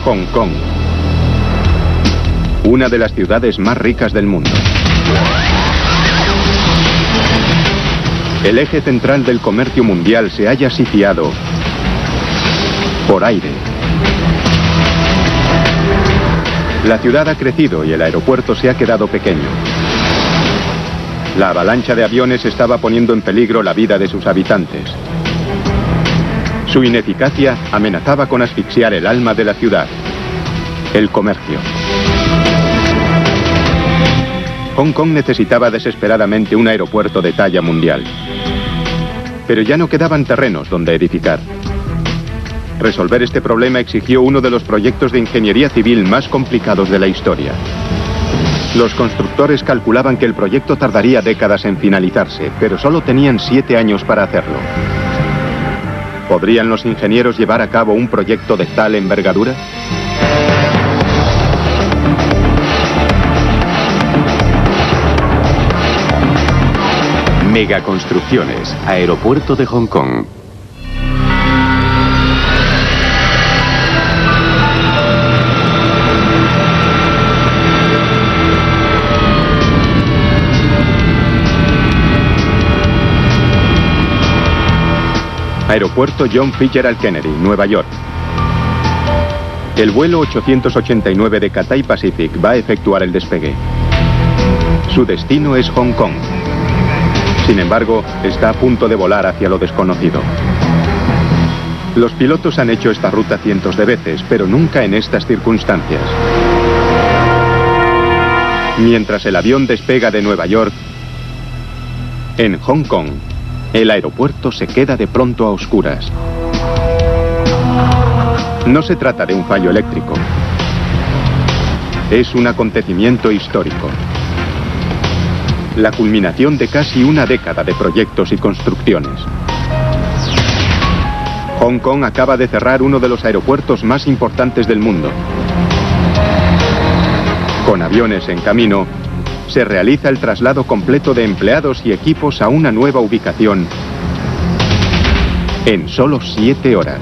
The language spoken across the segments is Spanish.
Hong Kong, una de las ciudades más ricas del mundo. El eje central del comercio mundial se halla sitiado por aire. La ciudad ha crecido y el aeropuerto se ha quedado pequeño. La avalancha de aviones estaba poniendo en peligro la vida de sus habitantes. Su ineficacia amenazaba con asfixiar el alma de la ciudad, el comercio. Hong Kong necesitaba desesperadamente un aeropuerto de talla mundial. Pero ya no quedaban terrenos donde edificar. Resolver este problema exigió uno de los proyectos de ingeniería civil más complicados de la historia. Los constructores calculaban que el proyecto tardaría décadas en finalizarse, pero solo tenían 7 años para hacerlo. ¿Podrían los ingenieros llevar a cabo un proyecto de tal envergadura? Megaconstrucciones, Aeropuerto de Hong Kong. Aeropuerto John Fitzgerald Kennedy, Nueva York. El vuelo 889 de Cathay Pacific va a efectuar el despegue. Su destino es Hong Kong. Sin embargo, está a punto de volar hacia lo desconocido. Los pilotos han hecho esta ruta cientos de veces, pero nunca en estas circunstancias. Mientras el avión despega de Nueva York, en Hong Kong, el aeropuerto se queda de pronto a oscuras. No se trata de un fallo eléctrico. Es un acontecimiento histórico. La culminación de casi una década de proyectos y construcciones. Hong Kong acaba de cerrar uno de los aeropuertos más importantes del mundo. Con aviones en camino, se realiza el traslado completo de empleados y equipos a una nueva ubicación en solo 7 horas.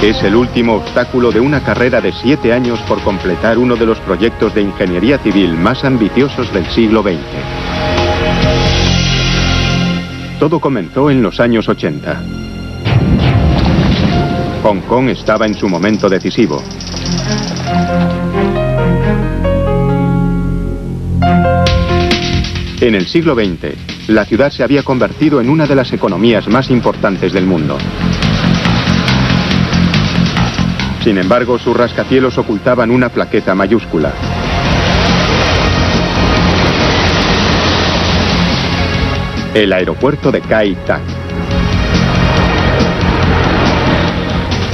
Es el último obstáculo de una carrera de 7 años por completar uno de los proyectos de ingeniería civil más ambiciosos del siglo XX. Todo comenzó en los años 80. Hong Kong estaba en su momento decisivo. En el siglo XX, la ciudad se había convertido en una de las economías más importantes del mundo. Sin embargo, sus rascacielos ocultaban una flaqueza mayúscula. El aeropuerto de Kai Tak.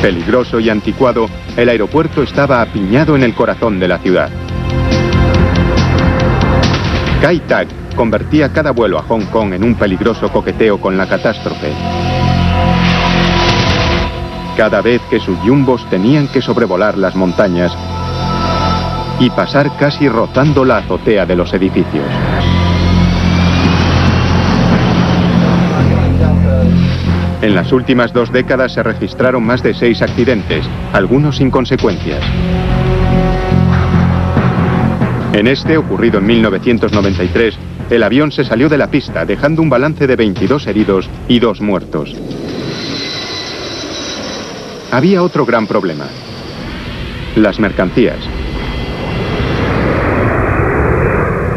Peligroso y anticuado, el aeropuerto estaba apiñado en el corazón de la ciudad. Kai Tak convertía cada vuelo a Hong Kong en un peligroso coqueteo con la catástrofe. Cada vez que sus jumbos tenían que sobrevolar las montañas y pasar casi rozando la azotea de los edificios. En las últimas 2 décadas se registraron más de 6 accidentes, algunos sin consecuencias. En este, ocurrido en 1993, el avión se salió de la pista, dejando un balance de 22 heridos y 2 muertos. Había otro gran problema: las mercancías.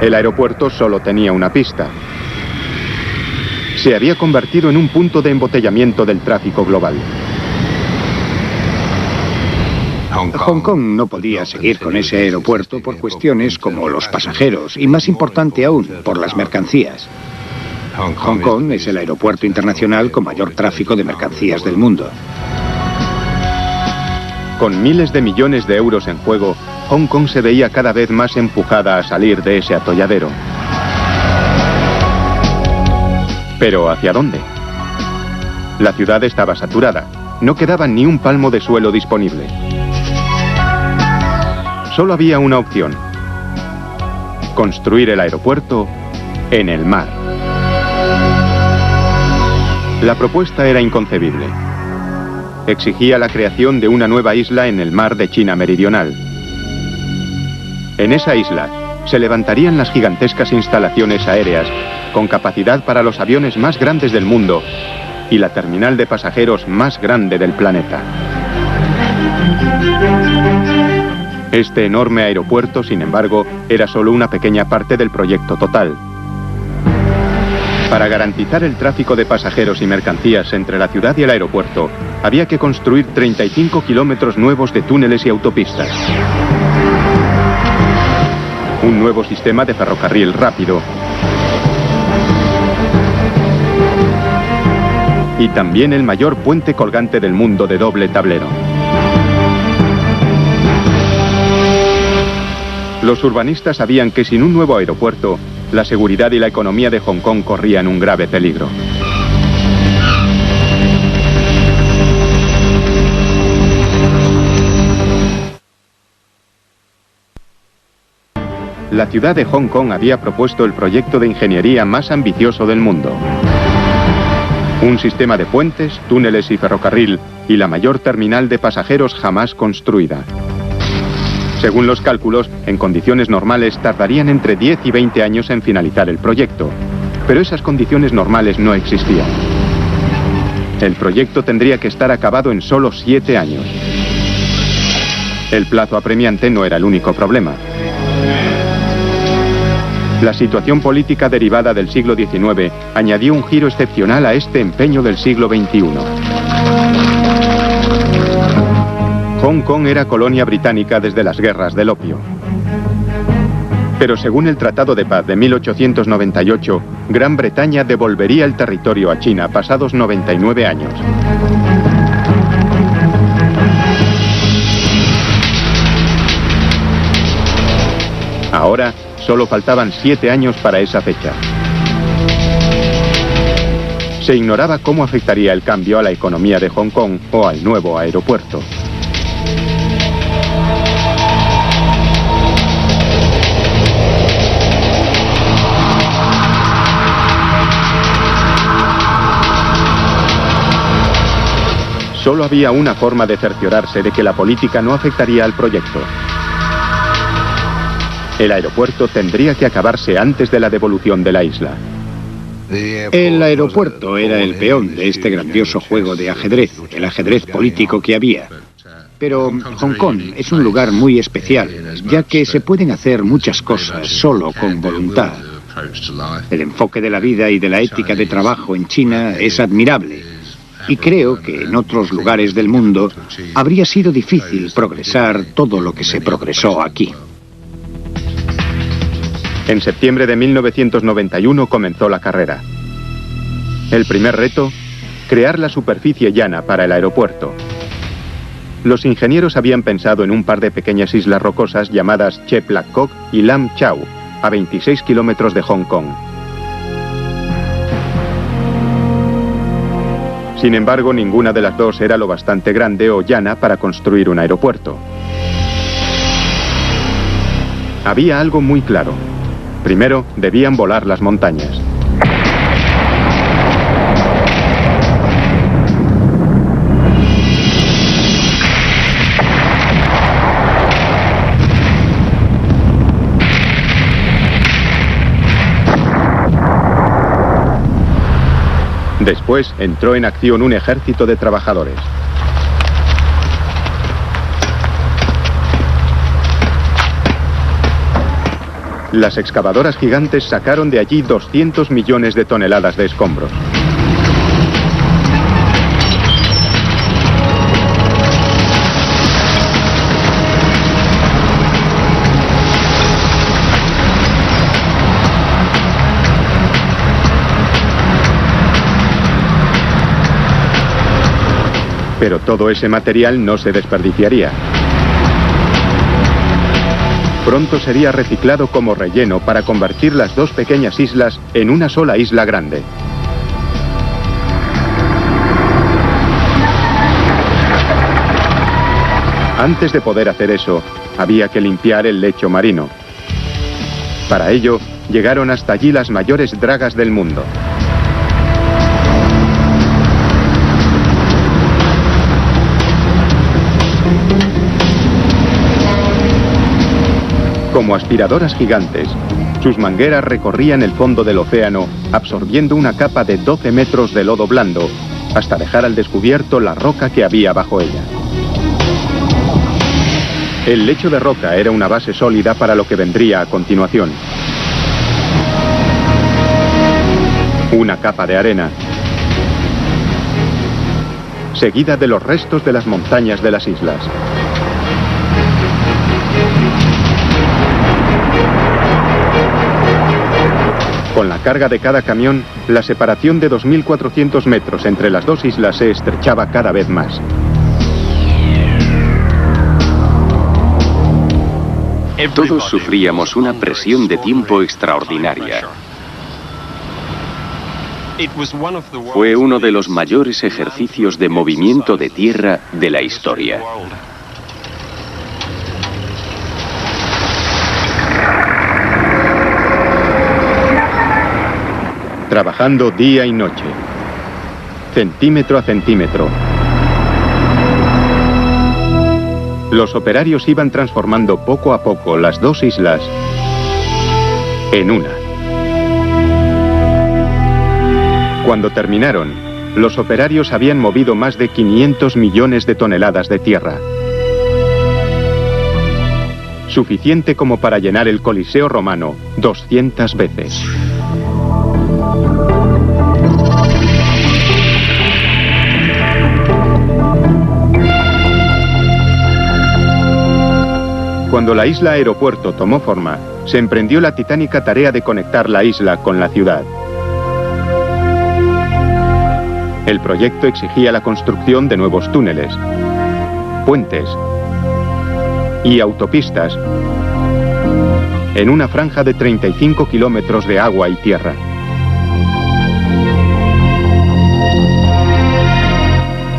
El aeropuerto solo tenía una pista. Se había convertido en un punto de embotellamiento del tráfico global. Hong Kong no podía seguir con ese aeropuerto por cuestiones como los pasajeros y, más importante aún, por las mercancías. Hong Kong es el aeropuerto internacional con mayor tráfico de mercancías del mundo. Con miles de millones de euros en juego, Hong Kong se veía cada vez más empujada a salir de ese atolladero. ¿Pero hacia dónde? La ciudad estaba saturada. No quedaba ni un palmo de suelo disponible. Solo había una opción: construir el aeropuerto en el mar. La propuesta era inconcebible. Exigía la creación de una nueva isla en el mar de China Meridional. En esa isla se levantarían las gigantescas instalaciones aéreas con capacidad para los aviones más grandes del mundo y la terminal de pasajeros más grande del planeta. Este enorme aeropuerto, sin embargo, era solo una pequeña parte del proyecto total. Para garantizar el tráfico de pasajeros y mercancías entre la ciudad y el aeropuerto, había que construir 35 kilómetros nuevos de túneles y autopistas. Un nuevo sistema de ferrocarril rápido. Y también el mayor puente colgante del mundo de doble tablero. Los urbanistas sabían que sin un nuevo aeropuerto, la seguridad y la economía de Hong Kong corrían un grave peligro. La ciudad de Hong Kong había propuesto el proyecto de ingeniería más ambicioso del mundo. Un sistema de puentes, túneles y ferrocarril y la mayor terminal de pasajeros jamás construida. Según los cálculos, en condiciones normales tardarían entre 10 y 20 años en finalizar el proyecto. Pero esas condiciones normales no existían. El proyecto tendría que estar acabado en solo 7 años. El plazo apremiante no era el único problema. La situación política derivada del siglo XIX añadió un giro excepcional a este empeño del siglo XXI. Hong Kong era colonia británica desde las guerras del opio. Pero según el Tratado de Paz de 1898, Gran Bretaña devolvería el territorio a China pasados 99 años. Ahora, solo faltaban 7 años para esa fecha. Se ignoraba cómo afectaría el cambio a la economía de Hong Kong o al nuevo aeropuerto. Solo había una forma de cerciorarse de que la política no afectaría al proyecto. El aeropuerto tendría que acabarse antes de la devolución de la isla. El aeropuerto era el peón de este grandioso juego de ajedrez, el ajedrez político que había. Pero Hong Kong es un lugar muy especial, ya que se pueden hacer muchas cosas solo con voluntad. El enfoque de la vida y de la ética de trabajo en China es admirable. Y creo que en otros lugares del mundo habría sido difícil progresar todo lo que se progresó aquí. En septiembre de 1991 comenzó la carrera. El primer reto, crear la superficie llana para el aeropuerto. Los ingenieros habían pensado en un par de pequeñas islas rocosas llamadas Chep Lak Kok y Lam Chau, a 26 kilómetros de Hong Kong. Sin embargo, ninguna de las dos era lo bastante grande o llana para construir un aeropuerto. Había algo muy claro. Primero, debían volar las montañas. Después entró en acción un ejército de trabajadores. Las excavadoras gigantes sacaron de allí 200 millones de toneladas de escombros. Pero todo ese material no se desperdiciaría. Pronto sería reciclado como relleno para convertir las dos pequeñas islas en una sola isla grande. Antes de poder hacer eso, había que limpiar el lecho marino. Para ello, llegaron hasta allí las mayores dragas del mundo. Como aspiradoras gigantes, sus mangueras recorrían el fondo del océano, absorbiendo una capa de 12 metros de lodo blando, hasta dejar al descubierto la roca que había bajo ella. El lecho de roca era una base sólida para lo que vendría a continuación. Una capa de arena, seguida de los restos de las montañas de las islas. Con la carga de cada camión, la separación de 2.400 metros entre las dos islas se estrechaba cada vez más. Todos sufríamos una presión de tiempo extraordinaria. Fue uno de los mayores ejercicios de movimiento de tierra de la historia. Trabajando día y noche, centímetro a centímetro. Los operarios iban transformando poco a poco las dos islas en una. Cuando terminaron, los operarios habían movido más de 500 millones de toneladas de tierra. Suficiente como para llenar el Coliseo romano 200 veces. Cuando la isla aeropuerto tomó forma, se emprendió la titánica tarea de conectar la isla con la ciudad. El proyecto exigía la construcción de nuevos túneles, puentes y autopistas en una franja de 35 kilómetros de agua y tierra.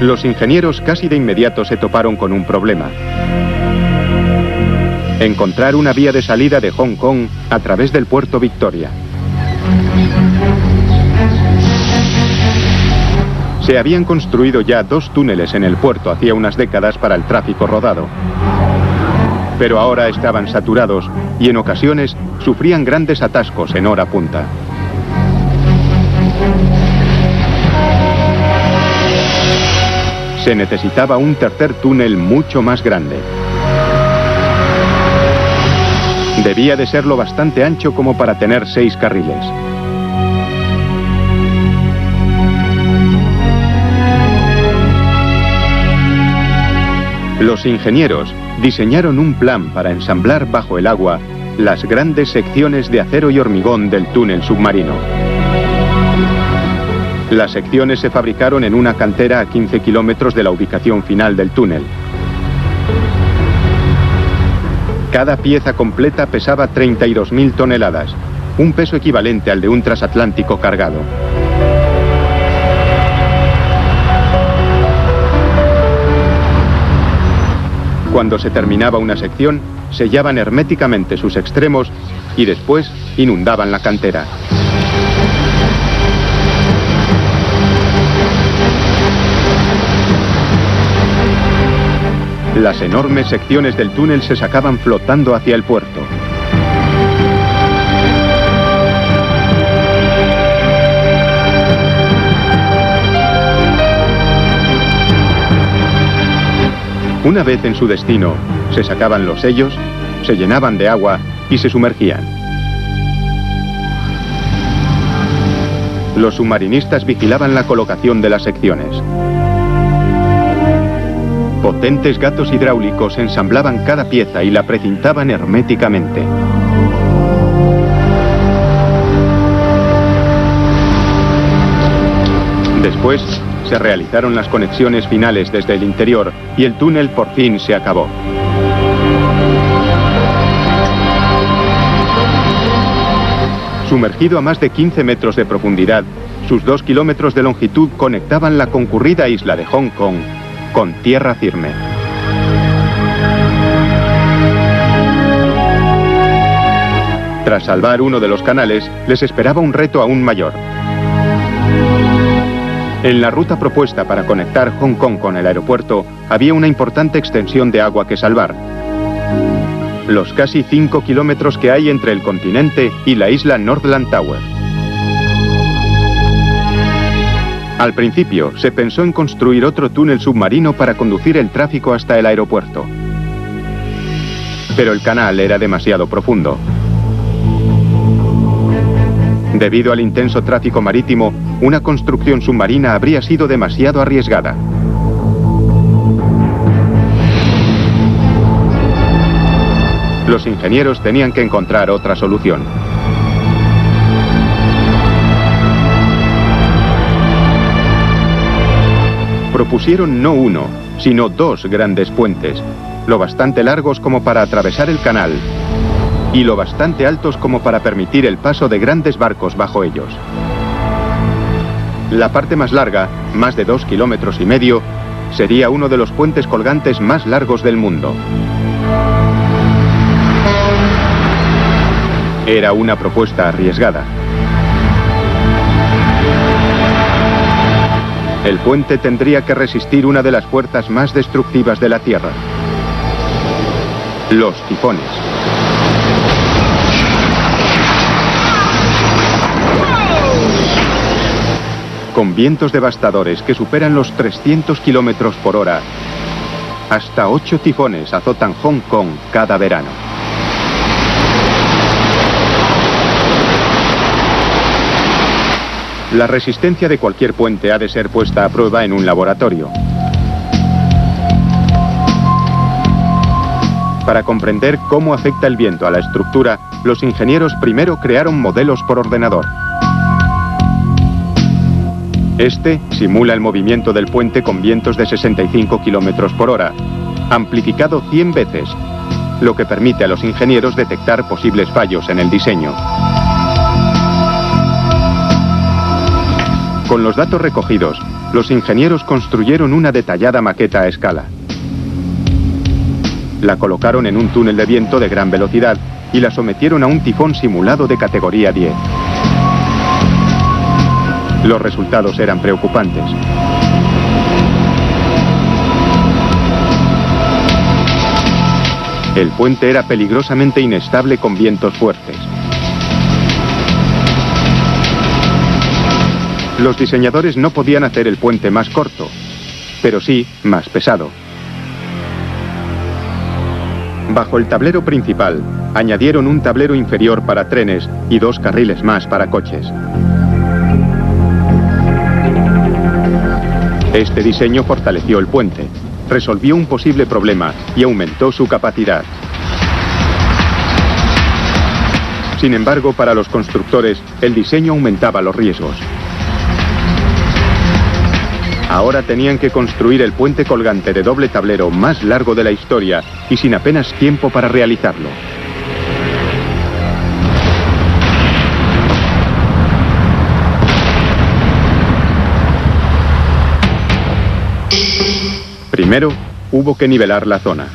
Los ingenieros casi de inmediato se toparon con un problema: encontrar una vía de salida de Hong Kong a través del puerto Victoria. Se habían construido ya 2 túneles en el puerto hacía unas décadas para el tráfico rodado. Pero ahora estaban saturados y en ocasiones sufrían grandes atascos en hora punta. Se necesitaba un tercer túnel mucho más grande. Debía de ser lo bastante ancho como para tener 6 carriles. Los ingenieros diseñaron un plan para ensamblar bajo el agua las grandes secciones de acero y hormigón del túnel submarino. Las secciones se fabricaron en una cantera a 15 kilómetros de la ubicación final del túnel. Cada pieza completa pesaba 32.000 toneladas, un peso equivalente al de un transatlántico cargado. Cuando se terminaba una sección, sellaban herméticamente sus extremos y después inundaban la cantera. Las enormes secciones del túnel se sacaban flotando hacia el puerto. Una vez en su destino, se sacaban los sellos, se llenaban de agua y se sumergían. Los submarinistas vigilaban la colocación de las secciones. Potentes gatos hidráulicos ensamblaban cada pieza y la precintaban herméticamente. Después, se realizaron las conexiones finales desde el interior y el túnel por fin se acabó. Sumergido a más de 15 metros de profundidad, sus 2 kilómetros de longitud conectaban la concurrida isla de Hong Kong con tierra firme. Tras salvar uno de los canales, les esperaba un reto aún mayor. En la ruta propuesta para conectar Hong Kong con el aeropuerto, había una importante extensión de agua que salvar. los casi 5 kilómetros que hay entre el continente y la isla Northland Tower. Al principio, se pensó en construir otro túnel submarino para conducir el tráfico hasta el aeropuerto. Pero el canal era demasiado profundo. Debido al intenso tráfico marítimo, una construcción submarina habría sido demasiado arriesgada. Los ingenieros tenían que encontrar otra solución. Propusieron no uno, sino dos grandes puentes, lo bastante largos como para atravesar el canal y lo bastante altos como para permitir el paso de grandes barcos bajo ellos. La parte más larga, más de 2,5 kilómetros, sería uno de los puentes colgantes más largos del mundo. Era una propuesta arriesgada. El puente tendría que resistir una de las fuerzas más destructivas de la Tierra: los tifones. Con vientos devastadores que superan los 300 kilómetros por hora, hasta 8 tifones azotan Hong Kong cada verano. La resistencia de cualquier puente ha de ser puesta a prueba en un laboratorio. Para comprender cómo afecta el viento a la estructura, los ingenieros primero crearon modelos por ordenador. Este simula el movimiento del puente con vientos de 65 kilómetros por hora, amplificado 100 veces, lo que permite a los ingenieros detectar posibles fallos en el diseño. Con los datos recogidos, los ingenieros construyeron una detallada maqueta a escala. La colocaron en un túnel de viento de gran velocidad y la sometieron a un tifón simulado de categoría 10. Los resultados eran preocupantes. El puente era peligrosamente inestable con vientos fuertes. Los diseñadores no podían hacer el puente más corto, pero sí más pesado. Bajo el tablero principal, añadieron un tablero inferior para trenes y 2 carriles más para coches. Este diseño fortaleció el puente, resolvió un posible problema y aumentó su capacidad. Sin embargo, para los constructores, el diseño aumentaba los riesgos. Ahora tenían que construir el puente colgante de doble tablero más largo de la historia y sin apenas tiempo para realizarlo. Primero, hubo que nivelar la zona.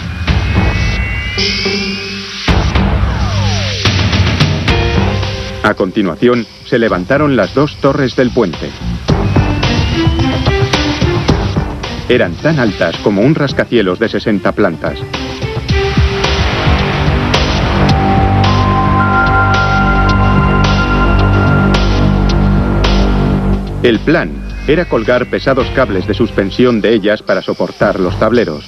A continuación, se levantaron las 2 torres del puente. Eran tan altas como un rascacielos de 60 plantas. El plan era colgar pesados cables de suspensión de ellas para soportar los tableros.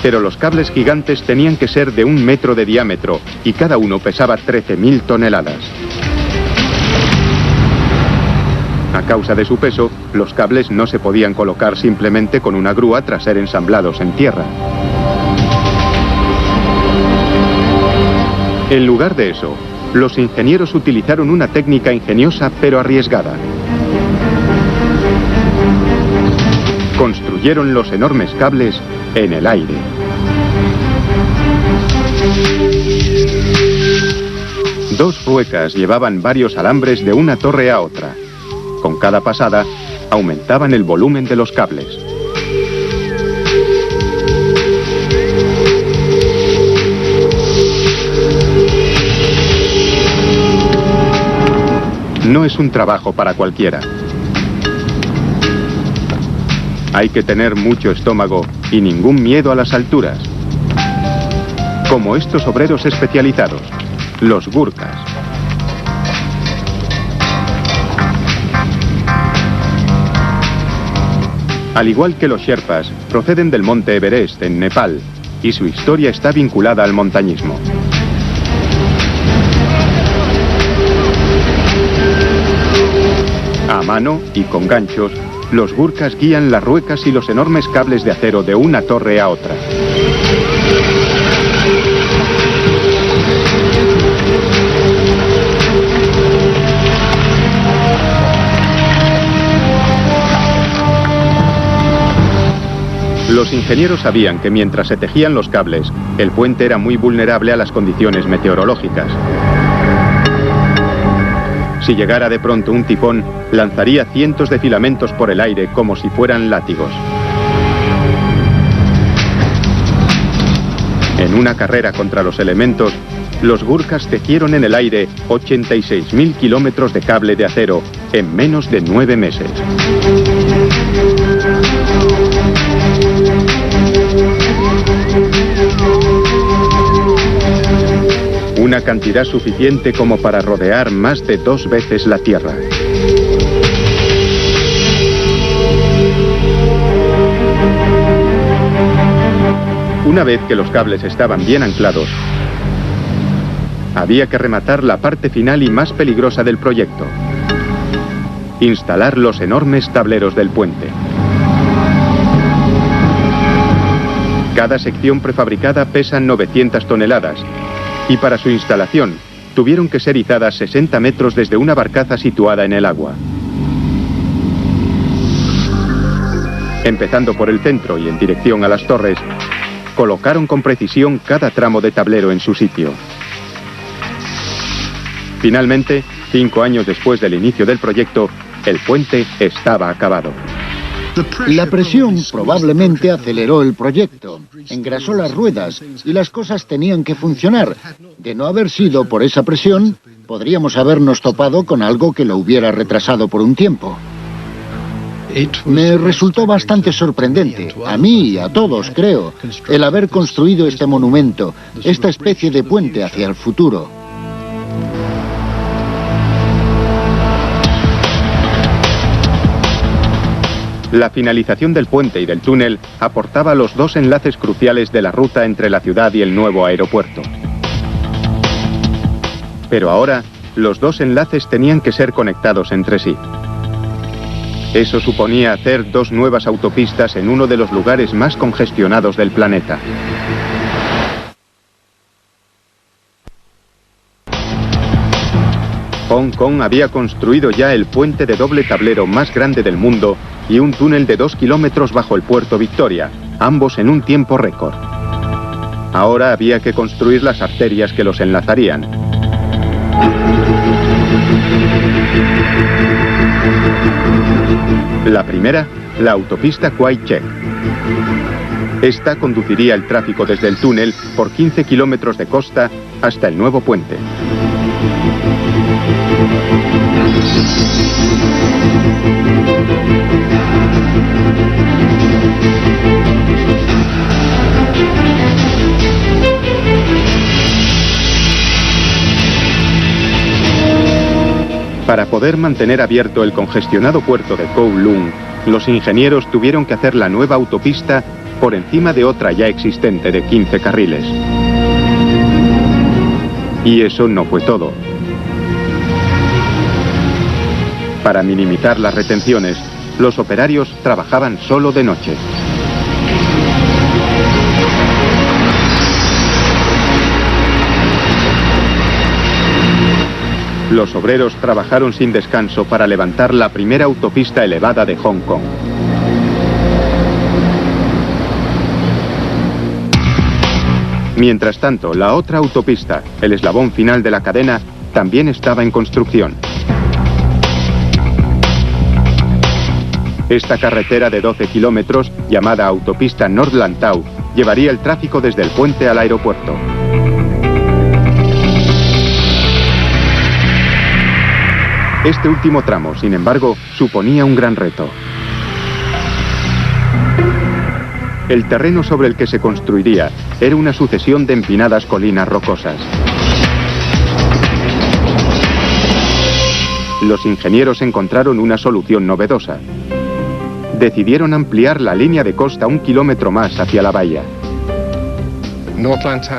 Pero los cables gigantes tenían que ser de 1 metro de diámetro y cada uno pesaba 13.000 toneladas. A causa de su peso, los cables no se podían colocar simplemente con una grúa tras ser ensamblados en tierra. En lugar de eso, los ingenieros utilizaron una técnica ingeniosa pero arriesgada. Construyeron los enormes cables en el aire. Dos ruecas llevaban varios alambres de una torre a otra. Con cada pasada, aumentaban el volumen de los cables. No es un trabajo para cualquiera. Hay que tener mucho estómago y ningún miedo a las alturas. Como estos obreros especializados, los Gurkhas. Al igual que los Sherpas, proceden del monte Everest, en Nepal, y su historia está vinculada al montañismo. A mano y con ganchos, los Gurkhas guían las ruecas y los enormes cables de acero de una torre a otra. Los ingenieros sabían que mientras se tejían los cables, el puente era muy vulnerable a las condiciones meteorológicas. Si llegara de pronto un tifón, lanzaría cientos de filamentos por el aire como si fueran látigos. En una carrera contra los elementos, los Gurkhas tejieron en el aire 86.000 kilómetros de cable de acero en menos de 9 meses. Una cantidad suficiente como para rodear más de 2 veces la Tierra. Una vez que los cables estaban bien anclados, había que rematar la parte final y más peligrosa del proyecto: instalar los enormes tableros del puente. Cada sección prefabricada pesa 900 toneladas y para su instalación tuvieron que ser izadas 60 metros desde una barcaza situada en el agua. Empezando por el centro y en dirección a las torres, colocaron con precisión cada tramo de tablero en su sitio. Finalmente, 5 años después del inicio del proyecto, el puente estaba acabado. La presión probablemente aceleró el proyecto, engrasó las ruedas y las cosas tenían que funcionar. De no haber sido por esa presión, podríamos habernos topado con algo que lo hubiera retrasado por un tiempo. Me resultó bastante sorprendente, a mí y a todos, creo, el haber construido este monumento, esta especie de puente hacia el futuro. La finalización del puente y del túnel aportaba los 2 enlaces cruciales de la ruta entre la ciudad y el nuevo aeropuerto. Pero ahora, los 2 enlaces tenían que ser conectados entre sí. Eso suponía hacer 2 nuevas autopistas en uno de los lugares más congestionados del planeta. Hong Kong había construido ya el puente de doble tablero más grande del mundo y un túnel de 2 kilómetros bajo el puerto Victoria, ambos en un tiempo récord. Ahora había que construir las arterias que los enlazarían. La primera, la autopista Kwai Chek. Esta conduciría el tráfico desde el túnel por 15 kilómetros de costa hasta el nuevo puente. Para poder mantener abierto el congestionado puerto de Kowloon, los ingenieros tuvieron que hacer la nueva autopista por encima de otra ya existente de 15 carriles. Y eso no fue todo. Para minimizar las retenciones, los operarios trabajaban solo de noche. Los obreros trabajaron sin descanso para levantar la primera autopista elevada de Hong Kong. Mientras tanto, la otra autopista, el eslabón final de la cadena, también estaba en construcción. Esta carretera de 12 kilómetros, llamada autopista Nord-Lantau, llevaría el tráfico desde el puente al aeropuerto. Este último tramo, sin embargo, suponía un gran reto. El terreno sobre el que se construiría era una sucesión de empinadas colinas rocosas. Los ingenieros encontraron una solución novedosa. Decidieron ampliar la línea de costa 1 kilómetro más hacia la bahía.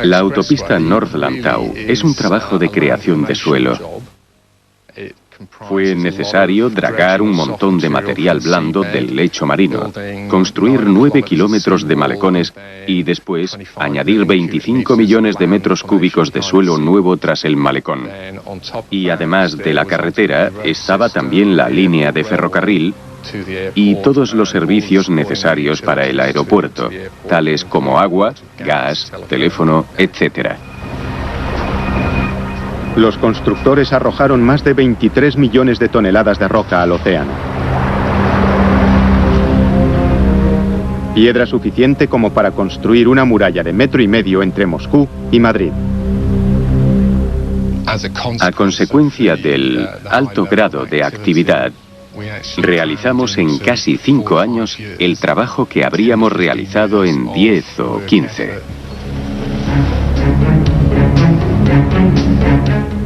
La autopista North Lantau es un trabajo de creación de suelo. Fue necesario dragar un montón de material blando del lecho marino, construir 9 kilómetros de malecones y después añadir 25 millones de metros cúbicos de suelo nuevo tras el malecón. Y además de la carretera, estaba también la línea de ferrocarril y todos los servicios necesarios para el aeropuerto, tales como agua, gas, teléfono, etc. Los constructores arrojaron más de 23 millones de toneladas de roca al océano. Piedra suficiente como para construir una muralla de 1,5 metros entre Moscú y Madrid. A consecuencia del alto grado de actividad, realizamos en casi 5 años el trabajo que habríamos realizado en 10 o 15.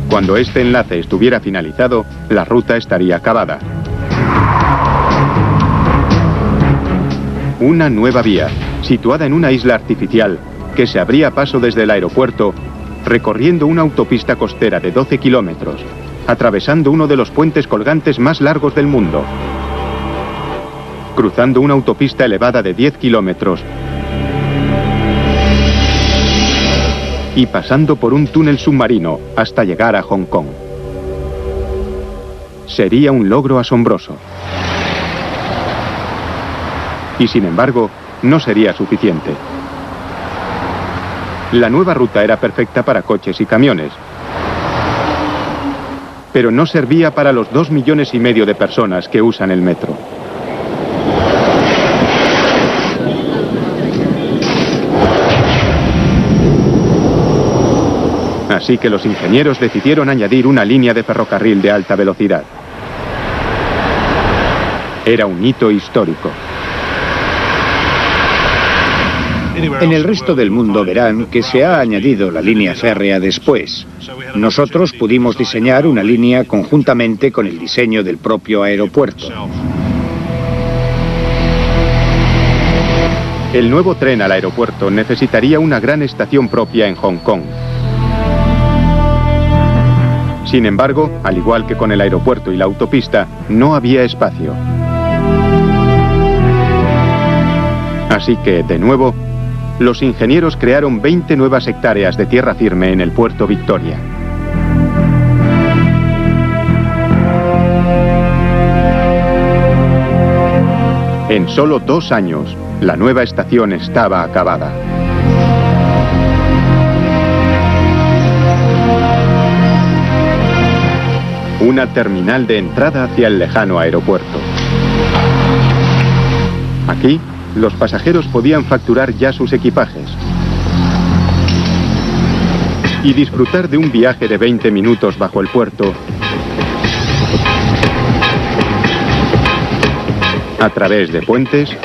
Cuando este enlace estuviera finalizado, la ruta estaría acabada. Una nueva vía, situada en una isla artificial, que se abría paso desde el aeropuerto, recorriendo una autopista costera de 12 kilómetros, atravesando uno de los puentes colgantes más largos del mundo, cruzando una autopista elevada de 10 kilómetros y pasando por un túnel submarino hasta llegar a Hong Kong. Sería un logro asombroso. Y sin embargo, no sería suficiente. La nueva ruta era perfecta para coches y camiones, pero no servía para los 2,5 millones de personas que usan el metro. Así que los ingenieros decidieron añadir una línea de ferrocarril de alta velocidad. Era un hito histórico. En el resto del mundo verán que se ha añadido la línea férrea después. Nosotros pudimos diseñar una línea conjuntamente con el diseño del propio aeropuerto. El nuevo tren al aeropuerto necesitaría una gran estación propia en Hong Kong. Sin embargo, al igual que con el aeropuerto y la autopista, no había espacio. Así que, de nuevo, los ingenieros crearon 20 nuevas hectáreas de tierra firme en el puerto Victoria. En solo 2 años, la nueva estación estaba acabada. Una terminal de entrada hacia el lejano aeropuerto. Aquí, los pasajeros podían facturar ya sus equipajes y disfrutar de un viaje de 20 minutos bajo el puerto, a través de puentes,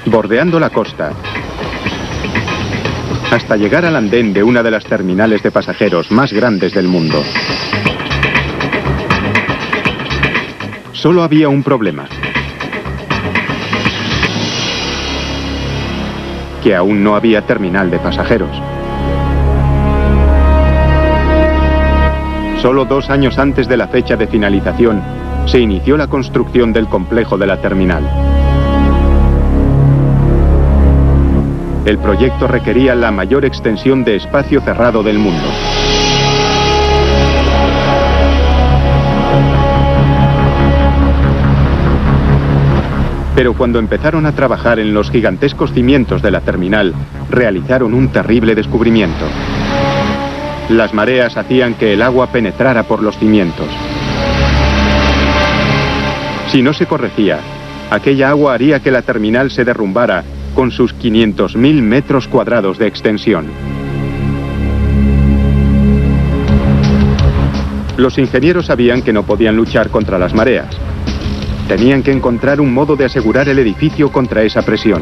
bordeando la costa, hasta llegar al andén de una de las terminales de pasajeros más grandes del mundo. Solo había un problema: que aún no había terminal de pasajeros. Solo 2 años antes de la fecha de finalización, se inició la construcción del complejo de la terminal. El proyecto requería la mayor extensión de espacio cerrado del mundo. Pero cuando empezaron a trabajar en los gigantescos cimientos de la terminal, realizaron un terrible descubrimiento. Las mareas hacían que el agua penetrara por los cimientos. Si no se corregía, aquella agua haría que la terminal se derrumbara con sus 500.000 metros cuadrados de extensión. Los ingenieros sabían que no podían luchar contra las mareas. Tenían que encontrar un modo de asegurar el edificio contra esa presión.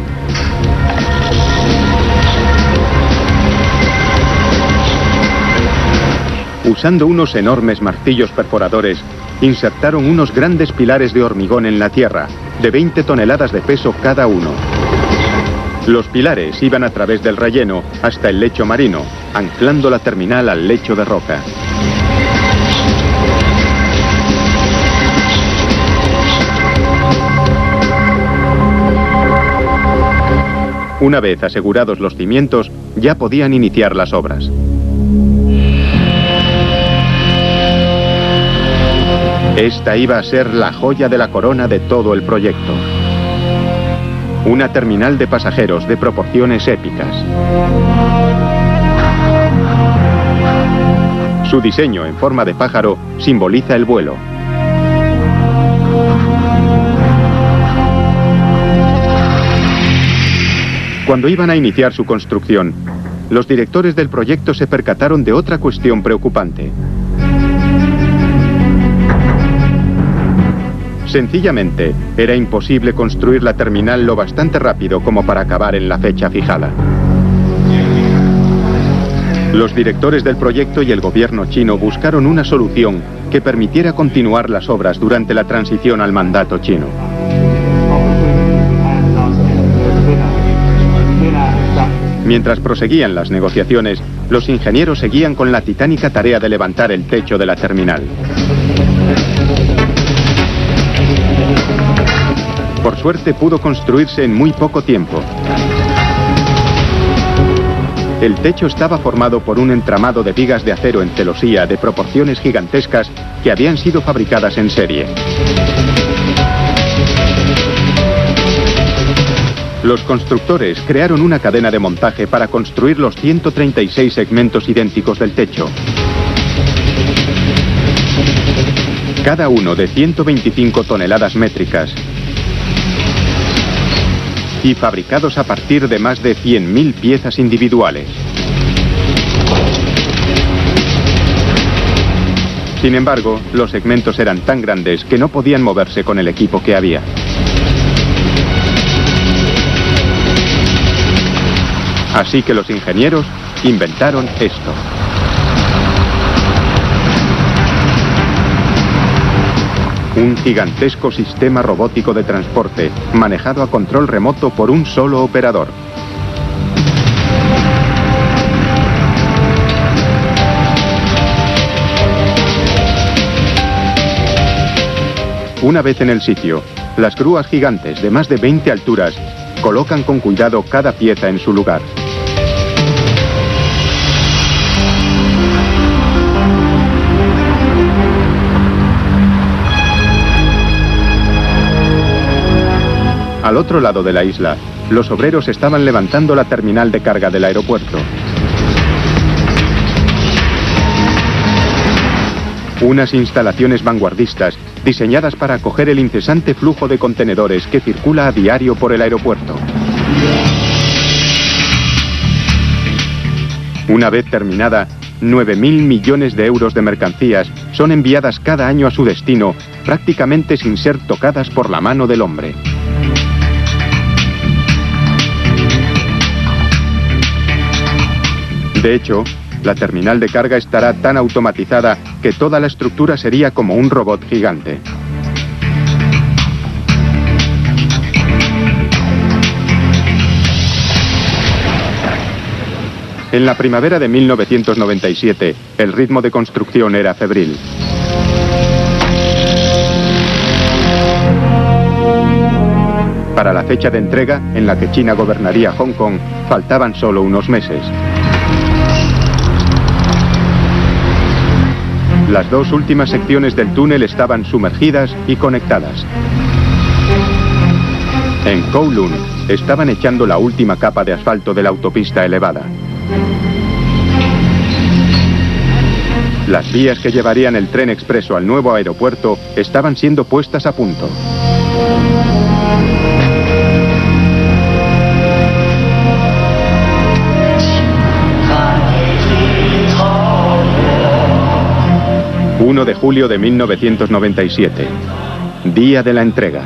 usando unos enormes martillos perforadores, insertaron unos grandes pilares de hormigón en la tierra, de 20 toneladas de peso cada uno. Los pilares iban a través del relleno hasta el lecho marino, anclando la terminal al lecho de roca. Una vez asegurados los cimientos, ya podían iniciar las obras. Esta iba a ser la joya de la corona de todo el proyecto. Una terminal de pasajeros de proporciones épicas. Su diseño en forma de pájaro simboliza el vuelo. Cuando iban a iniciar su construcción, los directores del proyecto se percataron de otra cuestión preocupante. Sencillamente, era imposible construir la terminal lo bastante rápido como para acabar en la fecha fijada. Los directores del proyecto y el gobierno chino buscaron una solución que permitiera continuar las obras durante la transición al mandato chino. Mientras proseguían las negociaciones, los ingenieros seguían con la titánica tarea de levantar el techo de la terminal. Por suerte pudo construirse en muy poco tiempo. El techo estaba formado por un entramado de vigas de acero en celosía de proporciones gigantescas que habían sido fabricadas en serie. Los constructores crearon una cadena de montaje para construir los 136 segmentos idénticos del techo. Cada uno de 125 toneladas métricas y fabricados a partir de más de 100.000 piezas individuales. Sin embargo, los segmentos eran tan grandes que no podían moverse con el equipo que había. Así que los ingenieros inventaron esto. Un gigantesco sistema robótico de transporte, manejado a control remoto por un solo operador. Una vez en el sitio, las grúas gigantes de más de 20 alturas colocan con cuidado cada pieza en su lugar. Al otro lado de la isla, los obreros estaban levantando la terminal de carga del aeropuerto. Unas instalaciones vanguardistas diseñadas para acoger el incesante flujo de contenedores que circula a diario por el aeropuerto. Una vez terminada, 9.000 millones de euros de mercancías son enviadas cada año a su destino, prácticamente sin ser tocadas por la mano del hombre. De hecho, la terminal de carga estará tan automatizada que toda la estructura sería como un robot gigante. En la primavera de 1997, el ritmo de construcción era febril. Para la fecha de entrega, en la que China gobernaría Hong Kong, faltaban solo unos meses. Las dos últimas secciones del túnel estaban sumergidas y conectadas. En Kowloon estaban echando la última capa de asfalto de la autopista elevada. Las vías que llevarían el tren expreso al nuevo aeropuerto estaban siendo puestas a punto. ...1 de julio de 1997... día de la entrega.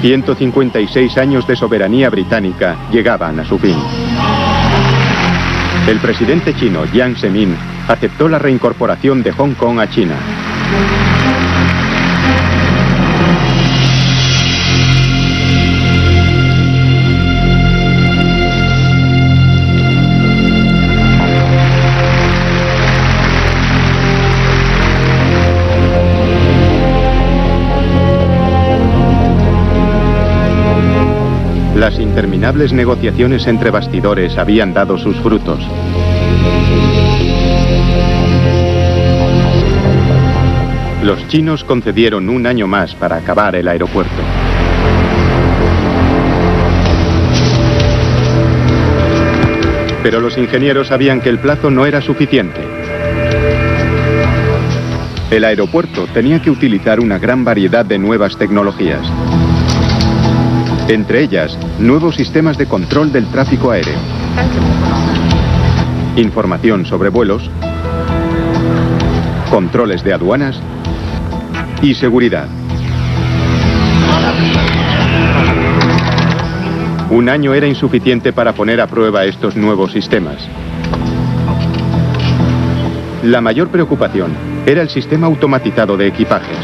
156 años de soberanía británica llegaban a su fin. El presidente chino Jiang Zemin aceptó la reincorporación de Hong Kong a China. Las interminables negociaciones entre bastidores habían dado sus frutos. Los chinos concedieron un año más para acabar el aeropuerto. Pero los ingenieros sabían que el plazo no era suficiente. El aeropuerto tenía que utilizar una gran variedad de nuevas tecnologías. Entre ellas, nuevos sistemas de control del tráfico aéreo, información sobre vuelos, controles de aduanas y seguridad. Un año era insuficiente para poner a prueba estos nuevos sistemas. La mayor preocupación era el sistema automatizado de equipajes.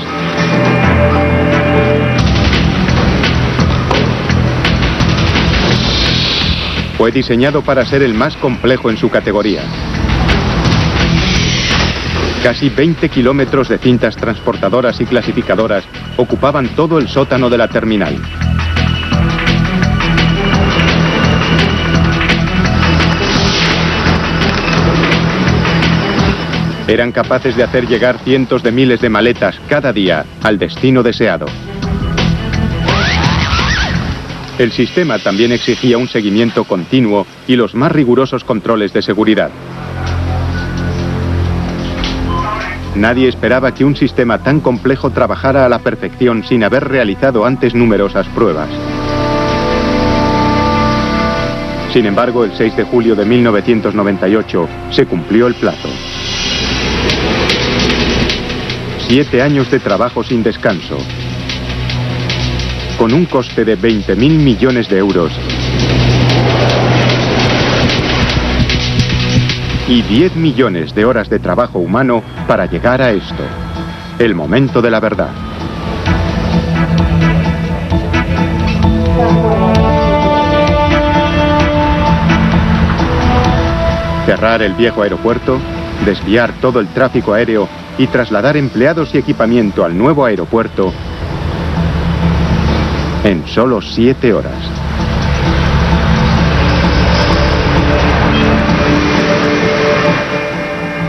Fue diseñado para ser el más complejo en su categoría. Casi 20 kilómetros de cintas transportadoras y clasificadoras ocupaban todo el sótano de la terminal. Eran capaces de hacer llegar cientos de miles de maletas cada día al destino deseado. El sistema también exigía un seguimiento continuo y los más rigurosos controles de seguridad. Nadie esperaba que un sistema tan complejo trabajara a la perfección sin haber realizado antes numerosas pruebas. Sin embargo, el 6 de julio de 1998 se cumplió el plazo. 7 años de trabajo sin descanso, con un coste de 20.000 millones de euros y 10 millones de horas de trabajo humano para llegar a esto, el momento de la verdad. Cerrar el viejo aeropuerto, desviar todo el tráfico aéreo y trasladar empleados y equipamiento al nuevo aeropuerto en solo 7 horas.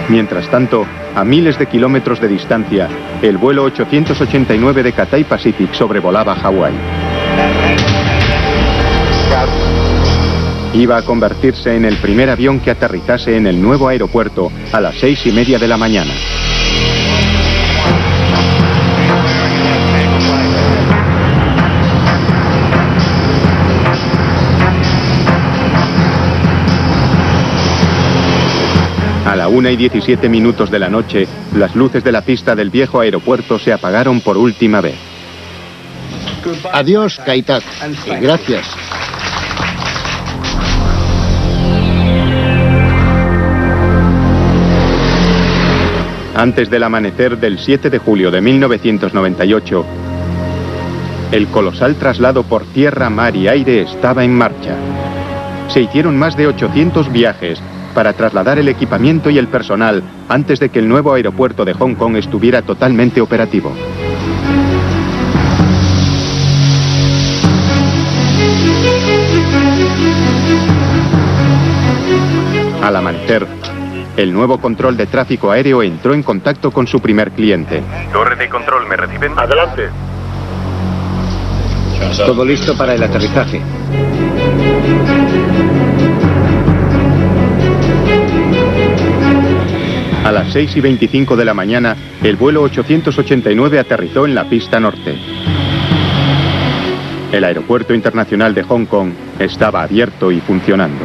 Mientras tanto, a miles de kilómetros de distancia, el vuelo 889 de Cathay Pacific sobrevolaba Hawái. Iba a convertirse en el primer avión que aterrizase en el nuevo aeropuerto a las 6:30 de la mañana. A la 1:17 de la noche, las luces de la pista del viejo aeropuerto se apagaron por última vez. Adiós, Kai-Tak, y gracias. Antes del amanecer del 7 de julio de 1998, el colosal traslado por tierra, mar y aire estaba en marcha. Se hicieron más de 800 viajes para trasladar el equipamiento y el personal antes de que el nuevo aeropuerto de Hong Kong estuviera totalmente operativo. Al amanecer, el nuevo control de tráfico aéreo entró en contacto con su primer cliente. Torre de control, ¿me reciben? Adelante. Todo listo para el aterrizaje. A las 6:25 de la mañana, el vuelo 889 aterrizó en la pista norte. El aeropuerto internacional de Hong Kong estaba abierto y funcionando.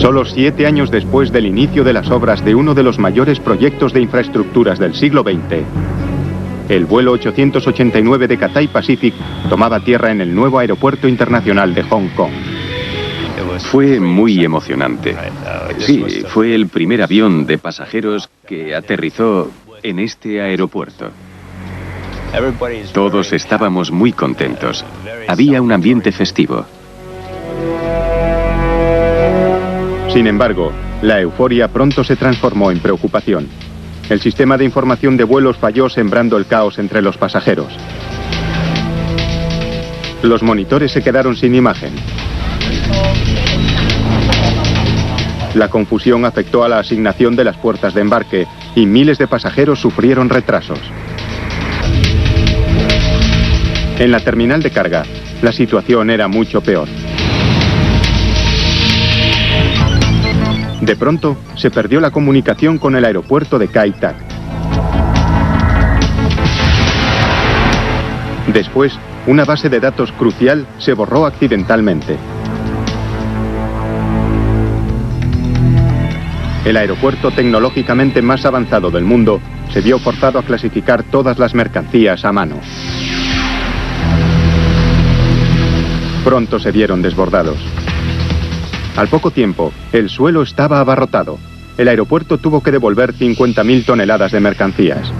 Solo 7 años después del inicio de las obras de uno de los mayores proyectos de infraestructuras del siglo XX, el vuelo 889 de Cathay Pacific tomaba tierra en el nuevo aeropuerto internacional de Hong Kong. Fue muy emocionante. Sí, fue el primer avión de pasajeros que aterrizó en este aeropuerto. Todos estábamos muy contentos. Había un ambiente festivo. Sin embargo, la euforia pronto se transformó en preocupación. El sistema de información de vuelos falló, sembrando el caos entre los pasajeros. Los monitores se quedaron sin imagen. La confusión afectó a la asignación de las puertas de embarque y miles de pasajeros sufrieron retrasos. En la terminal de carga, la situación era mucho peor. De pronto, se perdió la comunicación con el aeropuerto de Kai Tak. Después, una base de datos crucial se borró accidentalmente. El aeropuerto tecnológicamente más avanzado del mundo se vio forzado a clasificar todas las mercancías a mano. Pronto se vieron desbordados. Al poco tiempo, el suelo estaba abarrotado. El aeropuerto tuvo que devolver 50.000 toneladas de mercancías.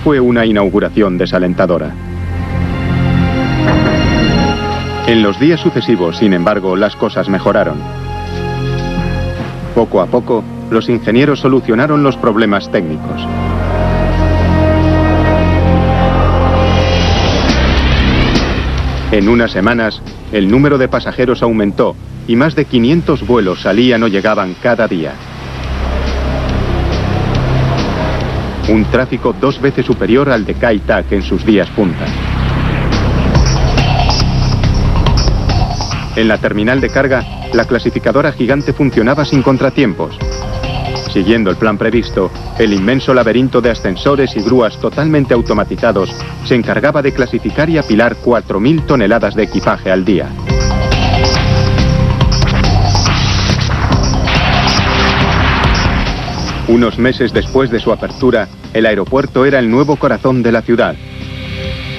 Fue una inauguración desalentadora. En los días sucesivos, sin embargo, las cosas mejoraron. Poco a poco, los ingenieros solucionaron los problemas técnicos. En unas semanas, el número de pasajeros aumentó y más de 500 vuelos salían o llegaban cada día. Un tráfico 2 veces superior al de Kai Tak en sus días punta. En la terminal de carga, la clasificadora gigante funcionaba sin contratiempos. Siguiendo el plan previsto, el inmenso laberinto de ascensores y grúas totalmente automatizados se encargaba de clasificar y apilar 4.000 toneladas de equipaje al día. Unos meses después de su apertura, el aeropuerto era el nuevo corazón de la ciudad.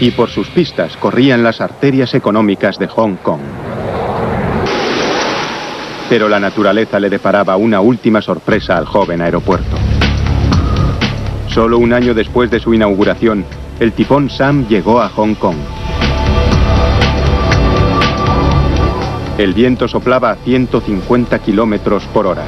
Y por sus pistas corrían las arterias económicas de Hong Kong. Pero la naturaleza le deparaba una última sorpresa al joven aeropuerto. Solo un año después de su inauguración, el tifón Sam llegó a Hong Kong. El viento soplaba a 150 kilómetros por hora.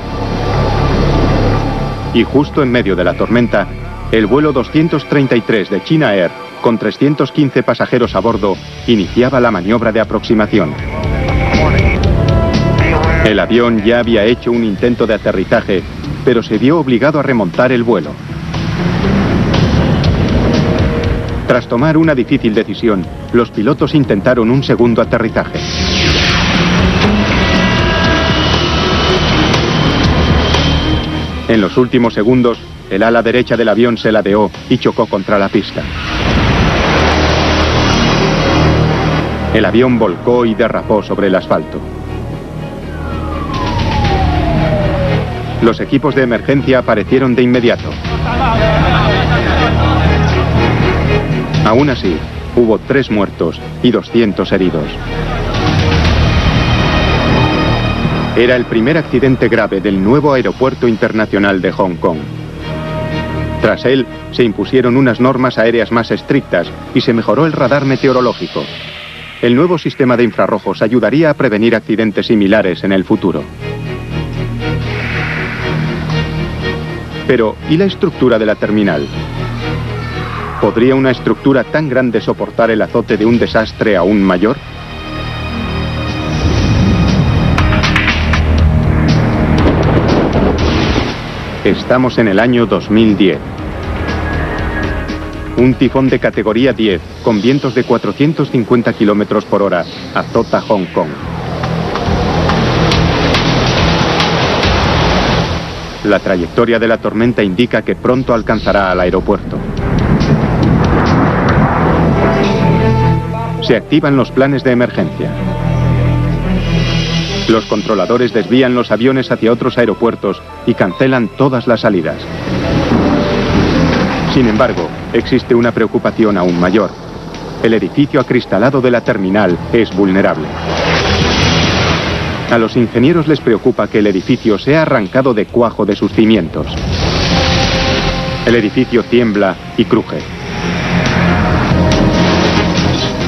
Y justo en medio de la tormenta, el vuelo 233 de China Air, con 315 pasajeros a bordo, iniciaba la maniobra de aproximación. El avión ya había hecho un intento de aterrizaje, pero se vio obligado a remontar el vuelo. Tras tomar una difícil decisión, los pilotos intentaron un segundo aterrizaje. En los últimos segundos, el ala derecha del avión se ladeó y chocó contra la pista. El avión volcó y derrapó sobre el asfalto. Los equipos de emergencia aparecieron de inmediato. Aún así, hubo 3 muertos y 200 heridos. Era el primer accidente grave del nuevo aeropuerto internacional de Hong Kong. Tras él, se impusieron unas normas aéreas más estrictas y se mejoró el radar meteorológico. El nuevo sistema de infrarrojos ayudaría a prevenir accidentes similares en el futuro. Pero, ¿y la estructura de la terminal? ¿Podría una estructura tan grande soportar el azote de un desastre aún mayor? Estamos en el año 2010. Un tifón de categoría 10, con vientos de 450 kilómetros por hora, azota Hong Kong. La trayectoria de la tormenta indica que pronto alcanzará al aeropuerto. Se activan los planes de emergencia. Los controladores desvían los aviones hacia otros aeropuertos y cancelan todas las salidas. Sin embargo, existe una preocupación aún mayor. El edificio acristalado de la terminal es vulnerable. A los ingenieros les preocupa que el edificio sea arrancado de cuajo de sus cimientos. El edificio tiembla y cruje.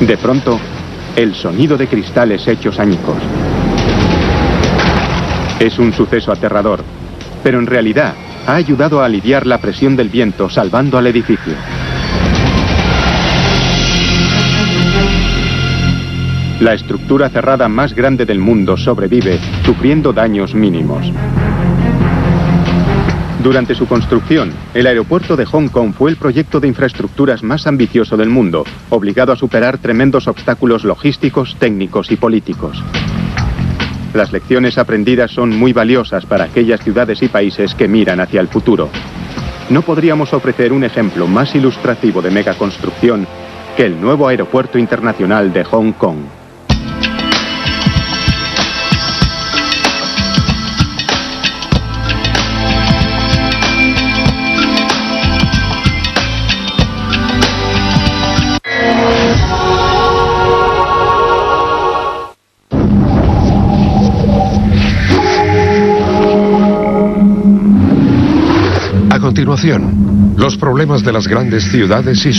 De pronto, el sonido de cristales hechos añicos. Es un suceso aterrador, pero en realidad ha ayudado a aliviar la presión del viento, salvando al edificio. La estructura cerrada más grande del mundo sobrevive, sufriendo daños mínimos. Durante su construcción, el aeropuerto de Hong Kong fue el proyecto de infraestructuras más ambicioso del mundo, obligado a superar tremendos obstáculos logísticos, técnicos y políticos. Las lecciones aprendidas son muy valiosas para aquellas ciudades y países que miran hacia el futuro. No podríamos ofrecer un ejemplo más ilustrativo de megaconstrucción que el nuevo aeropuerto internacional de Hong Kong. A continuación, los problemas de las grandes ciudades y